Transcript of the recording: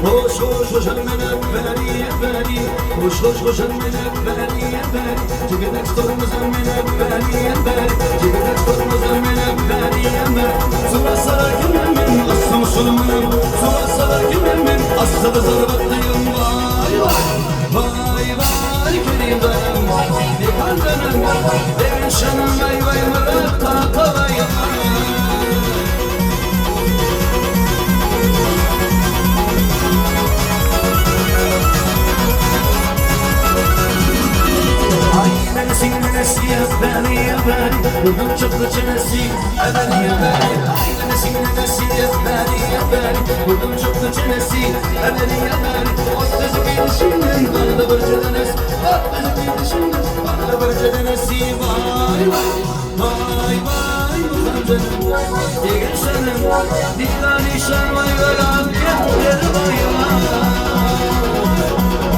Hoş hoş hoş emmene beri beri Hoş hoş hoş emmene beri beri Cibidek sorumuz emmene beri beri Cibidek sorumuz emmene beri beri Sura sakin emmin asım sulmanım Sura sakin emmin aslı zarbatlıyım Vay vay vay vay kerim dayanım Dikan canım devin şanım vay vay mırak tahta vay Beni bugün çıktı çenesi Beni Aynı siniresi Beni bugün çıktı çenesi Beni Otuz gidişinden bana da bırcıdanız Otuz gidişinden bana da bırcıdanesi Vay vay vay Muhammed Diğer sanım Diğer nişan vay vay vay